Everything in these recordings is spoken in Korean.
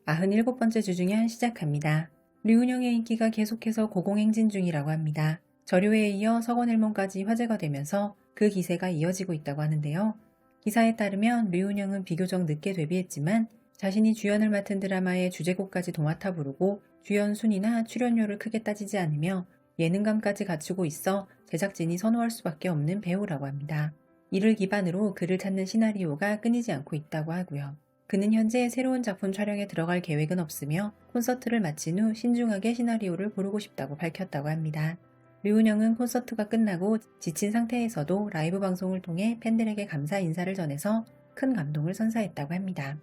97번째 주중현 시작합니다. 류은영의 인기가 계속해서 고공행진 중이라고 합니다. 저류에 이어 서건일몬까지 화제가 되면서 그 기세가 이어지고 있다고 하는데요. 기사에 따르면 류은영은 비교적 늦게 데뷔했지만 자신이 주연을 맡은 드라마의 주제곡까지 도맡아 부르고 주연 순위나 출연료를 크게 따지지 않으며 예능감까지 갖추고 있어 제작진이 선호할 수밖에 없는 배우라고 합니다. 이를 기반으로 그를 찾는 시나리오가 끊이지 않고 있다고 하고요. 그는 현재 새로운 작품 촬영에 들어갈 계획은 없으며 콘서트를 마친 후 신중하게 시나리오를 고르고 싶다고 밝혔다고 합니다. 류은영은 콘서트가 끝나고 지친 상태에서도 라이브 방송을 통해 팬들에게 감사 인사를 전해서 큰 감동을 선사했다고 합니다.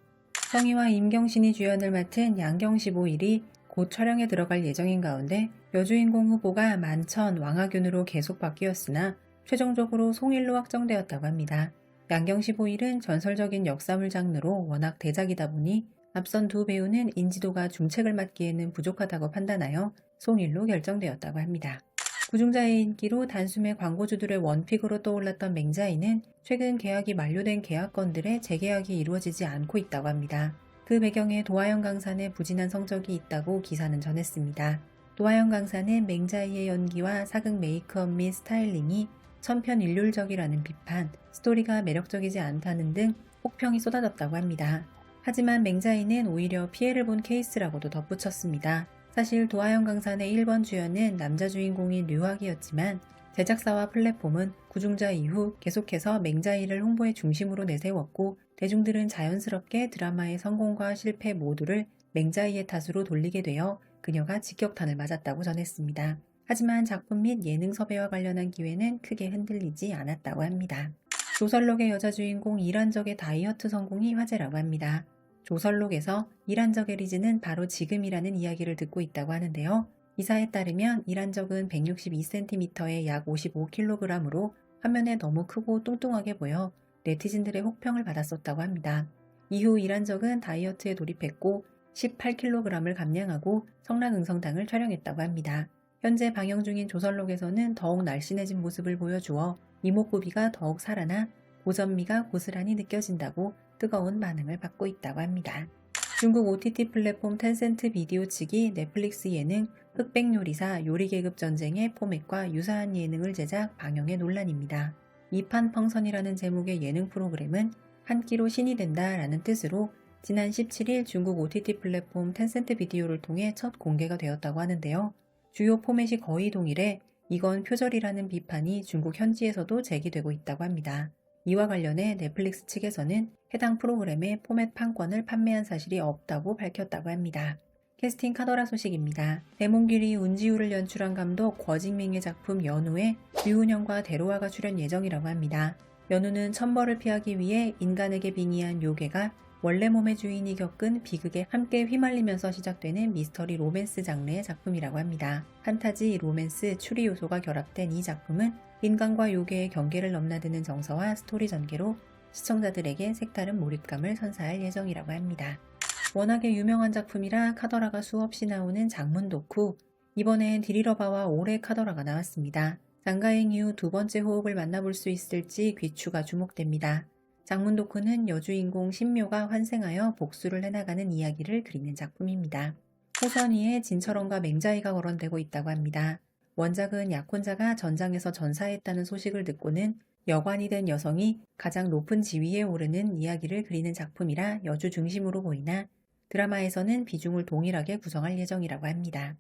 성희와 임경신이 주연을 맡은 양경15일이 곧 촬영에 들어갈 예정인 가운데 여주인공 후보가 만천, 왕하균으로 계속 바뀌었으나 최종적으로 송일로 확정되었다고 합니다. 양경15일은 전설적인 역사물 장르로 워낙 대작이다 보니 앞선 두 배우는 인지도가 중책을 맡기에는 부족하다고 판단하여 송일로 결정되었다고 합니다. 구중자의 인기로 단숨에 광고주들의 원픽으로 떠올랐던 맹자이는 최근 계약이 만료된 계약건들의 재계약이 이루어지지 않고 있다고 합니다. 그 배경에 도하영 강산의 부진한 성적이 있다고 기사는 전했습니다. 도하영 강산은 맹자이의 연기와 사극 메이크업 및 스타일링이 천편일률적이라는 비판, 스토리가 매력적이지 않다는 등 혹평이 쏟아졌다고 합니다. 하지만 맹자이는 오히려 피해를 본 케이스라고도 덧붙였습니다. 사실 도하영 강산의 1번 주연은 남자 주인공인 류학이었지만 제작사와 플랫폼은 구중자 이후 계속해서 맹자이를 홍보의 중심으로 내세웠고 대중들은 자연스럽게 드라마의 성공과 실패 모두를 맹자이의 탓으로 돌리게 되어 그녀가 직격탄을 맞았다고 전했습니다. 하지만 작품 및 예능 섭외와 관련한 기회는 크게 흔들리지 않았다고 합니다. 조설록의 여자 주인공 이란적의 다이어트 성공이 화제라고 합니다. 조설록에서 이란적의 리즈는 바로 지금이라는 이야기를 듣고 있다고 하는데요. 기사에 따르면 이란적은 162cm에 약 55kg으로 화면에 너무 크고 뚱뚱하게 보여 네티즌들의 혹평을 받았었다고 합니다. 이후 이란적은 다이어트에 돌입했고 18kg을 감량하고 성랑응성당을 촬영했다고 합니다. 현재 방영 중인 조설록에서는 더욱 날씬해진 모습을 보여주어 이목구비가 더욱 살아나 고전미가 고스란히 느껴진다고 뜨거운 반응을 받고 있다고 합니다. 중국 OTT 플랫폼 텐센트 비디오 측이 넷플릭스 예능 흑백요리사 요리계급 전쟁의 포맷과 유사한 예능을 제작 방영해 논란입니다. 이판펑선이라는 제목의 예능 프로그램은 한 끼로 신이 된다라는 뜻으로 지난 17일 중국 OTT 플랫폼 텐센트 비디오를 통해 첫 공개가 되었다고 하는데요. 주요 포맷이 거의 동일해 이건 표절이라는 비판이 중국 현지에서도 제기되고 있다고 합니다. 이와 관련해 넷플릭스 측에서는 해당 프로그램의 포맷 판권을 판매한 사실이 없다고 밝혔다고 합니다. 캐스팅 카더라 소식입니다. 대몽길이 운지우를 연출한 감독 거징밍의 작품 연우에 류은영과 대로아가 출연 예정이라고 합니다. 연우는 천벌을 피하기 위해 인간에게 빙의한 요괴가 원래 몸의 주인이 겪은 비극에 함께 휘말리면서 시작되는 미스터리 로맨스 장르의 작품이라고 합니다. 판타지, 로맨스, 추리 요소가 결합된 이 작품은 인간과 요괴의 경계를 넘나드는 정서와 스토리 전개로 시청자들에게 색다른 몰입감을 선사할 예정이라고 합니다. 워낙에 유명한 작품이라 카더라가 수없이 나오는 장문 덕후, 이번엔 디리러바와 올해 카더라가 나왔습니다. 장가행 이후 두 번째 호흡을 만나볼 수 있을지 귀추가 주목됩니다. 장문 덕후는 여주인공 신묘가 환생하여 복수를 해나가는 이야기를 그리는 작품입니다. 호선이의 진철원과 맹자이가 거론되고 있다고 합니다. 원작은 약혼자가 전장에서 전사했다는 소식을 듣고는 여관이 된 여성이 가장 높은 지위에 오르는 이야기를 그리는 작품이라 여주 중심으로 보이나 드라마에서는 비중을 동일하게 구성할 예정이라고 합니다.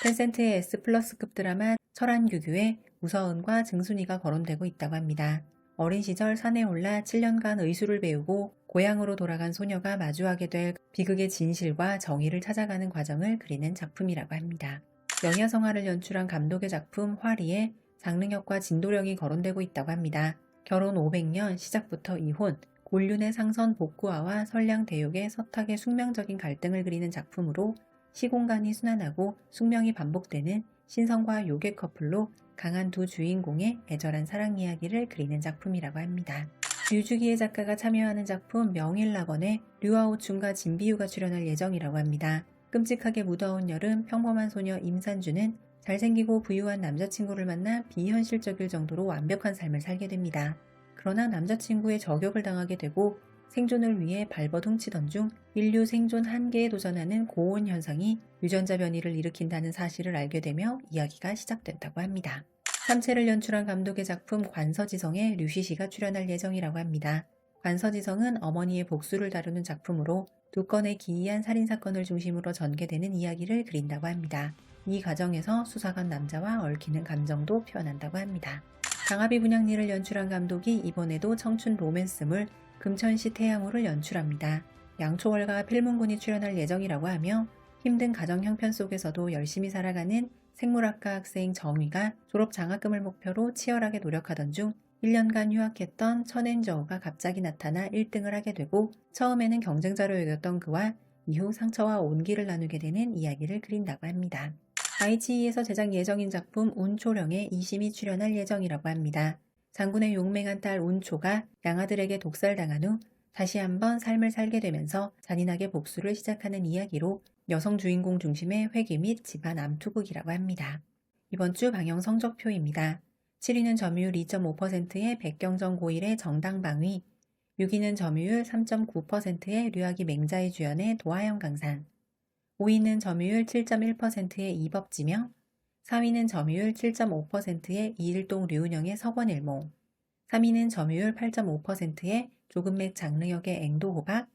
텐센트의 S+급 드라마 철안규규에 우서은과 증순이가 거론되고 있다고 합니다. 어린 시절 산에 올라 7년간 의술을 배우고 고향으로 돌아간 소녀가 마주하게 될 비극의 진실과 정의를 찾아가는 과정을 그리는 작품이라고 합니다. 명야성화를 연출한 감독의 작품 화리에 장능혁과 진도령이 거론되고 있다고 합니다. 결혼 500년, 시작부터 이혼, 곤륜의 상선 복구아와 선량 대욕의 서탁의 숙명적인 갈등을 그리는 작품으로 시공간이 순환하고 숙명이 반복되는 신성과 요괴 커플로 강한 두 주인공의 애절한 사랑 이야기를 그리는 작품이라고 합니다. 류주기의 작가가 참여하는 작품 명일낙원에 류아오춘과 진비유가 출연할 예정이라고 합니다. 끔찍하게 무더운 여름 평범한 소녀 임산주는 잘생기고 부유한 남자친구를 만나 비현실적일 정도로 완벽한 삶을 살게 됩니다. 그러나 남자친구의 저격을 당하게 되고 생존을 위해 발버둥 치던 중 인류 생존 한계에 도전하는 고온 현상이 유전자 변이를 일으킨다는 사실을 알게 되며 이야기가 시작됐다고 합니다. 삼체를 연출한 감독의 작품 관서지성에 류시시가 출연할 예정이라고 합니다. 관서지성은 어머니의 복수를 다루는 작품으로 두 건의 기이한 살인사건을 중심으로 전개되는 이야기를 그린다고 합니다. 이 과정에서 수사관 남자와 얽히는 감정도 표현한다고 합니다. 강하비 분양리를 연출한 감독이 이번에도 청춘 로맨스물 금천시 태양호를 연출합니다. 양초월과 필문군이 출연할 예정이라고 하며 힘든 가정 형편 속에서도 열심히 살아가는 생물학과 학생 정위가 졸업 장학금을 목표로 치열하게 노력하던 중 1년간 휴학했던 천엔저우가 갑자기 나타나 1등을 하게 되고 처음에는 경쟁자로 여겼던 그와 이후 상처와 온기를 나누게 되는 이야기를 그린다고 합니다. 아이치이에서 제작 예정인 작품 운초령에 이심이 출연할 예정이라고 합니다. 장군의 용맹한 딸 운초가 양아들에게 독살당한 후 다시 한번 삶을 살게 되면서 잔인하게 복수를 시작하는 이야기로 여성 주인공 중심의 회귀 및 집안 암투극이라고 합니다. 이번 주 방영 성적표입니다. 7위는 점유율 2.5%의 백경정 고일의 정당방위, 6위는 점유율 3.9%의 류아기 맹자의 주연의 도하영 강산, 5위는 점유율 7.1%의 이법지명, 4위는 점유율 7.5%의 이일동 류은영의 석원일모, 3위는 점유율 8.5%의 조금맥 장르역의 앵도호박,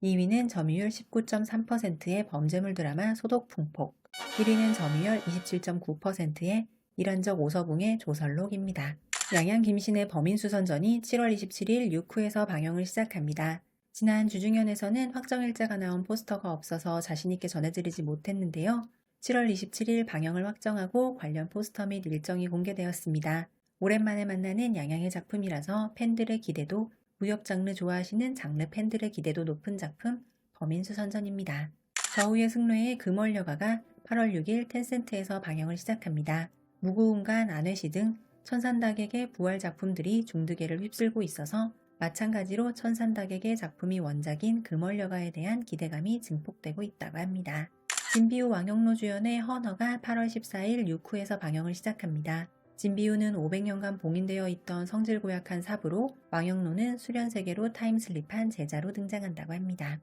2위는 점유율 19.3%의 범죄물 드라마 소독풍폭, 1위는 점유율 27.9%의 일환적 오서붕의 조설록입니다. 양양 김신의 범인수선전이 7월 27일 6후에서 방영을 시작합니다. 지난 주중연에서는 확정일자가 나온 포스터가 없어서 자신있게 전해드리지 못했는데요. 7월 27일 방영을 확정하고 관련 포스터 및 일정이 공개되었습니다. 오랜만에 만나는 양양의 작품이라서 팬들의 기대도, 무협 장르 좋아하시는 장르 팬들의 기대도 높은 작품 범인수선전입니다. 저우의 승려의 금월여가가 8월 6일 텐센트에서 방영을 시작합니다. 무구운간 안회시 등 천산다객의 부활 작품들이 중두계를 휩쓸고 있어서 마찬가지로 천산다객의 작품이 원작인 금월여가에 대한 기대감이 증폭되고 있다고 합니다. 진비우 왕영로 주연의 헌허가 8월 14일 6후에서 방영을 시작합니다. 진비우는 500년간 봉인되어 있던 성질 고약한 사부로 왕영로는 수련세계로 타임슬립한 제자로 등장한다고 합니다.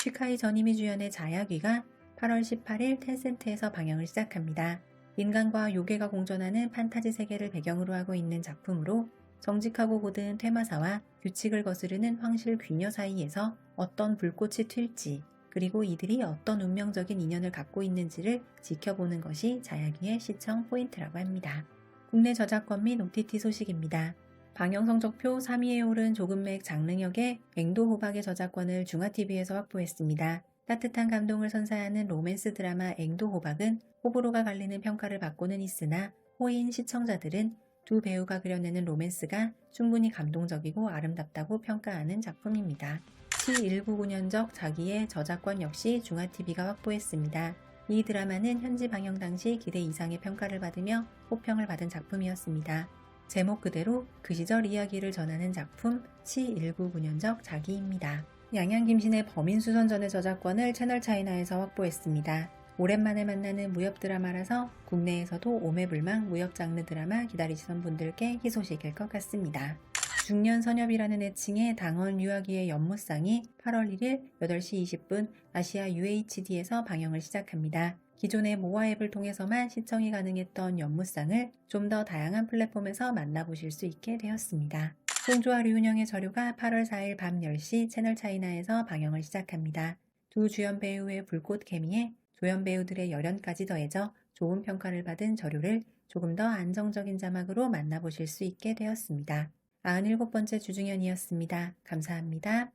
쉬카이 전이미 주연의 자야귀가 8월 18일 텐센트에서 방영을 시작합니다. 인간과 요괴가 공존하는 판타지 세계를 배경으로 하고 있는 작품으로 정직하고 고든 퇴마사와 규칙을 거스르는 황실 귀녀 사이에서 어떤 불꽃이 튈지 그리고 이들이 어떤 운명적인 인연을 갖고 있는지를 지켜보는 것이 자야귀의 시청 포인트라고 합니다. 국내 저작권 및 OTT 소식입니다. 방영 성적표 3위에 오른 조금맥 장릉역의 앵도호박의 저작권을 중화TV에서 확보했습니다. 따뜻한 감동을 선사하는 로맨스 드라마 앵도호박은 호불호가 갈리는 평가를 받고는 있으나 호인 시청자들은 두 배우가 그려내는 로맨스가 충분히 감동적이고 아름답다고 평가하는 작품입니다. C199년적 자기의 저작권 역시 중화TV가 확보했습니다. 이 드라마는 현지 방영 당시 기대 이상의 평가를 받으며 호평을 받은 작품이었습니다. 제목 그대로 그 시절 이야기를 전하는 작품 C199년적 자기입니다. 양양 김신의 범인수선전의 저작권을 채널차이나에서 확보했습니다. 오랜만에 만나는 무협 드라마라서 국내에서도 오매불망 무협 장르 드라마 기다리시던 분들께 희소식일 것 같습니다. 중년선엽이라는 애칭의 당원 유아기의 연무상이 8월 1일 8시 20분 아시아 UHD에서 방영을 시작합니다. 기존의 모아 앱을 통해서만 시청이 가능했던 연무상을 좀 더 다양한 플랫폼에서 만나보실 수 있게 되었습니다. 송조와 류은영의 저류가 8월 4일 밤 10시 채널차이나에서 방영을 시작합니다. 두 주연 배우의 불꽃 케미에 조연 배우들의 열연까지 더해져 좋은 평가를 받은 저류를 조금 더 안정적인 자막으로 만나보실 수 있게 되었습니다. 97번째 주중연이었습니다. 감사합니다.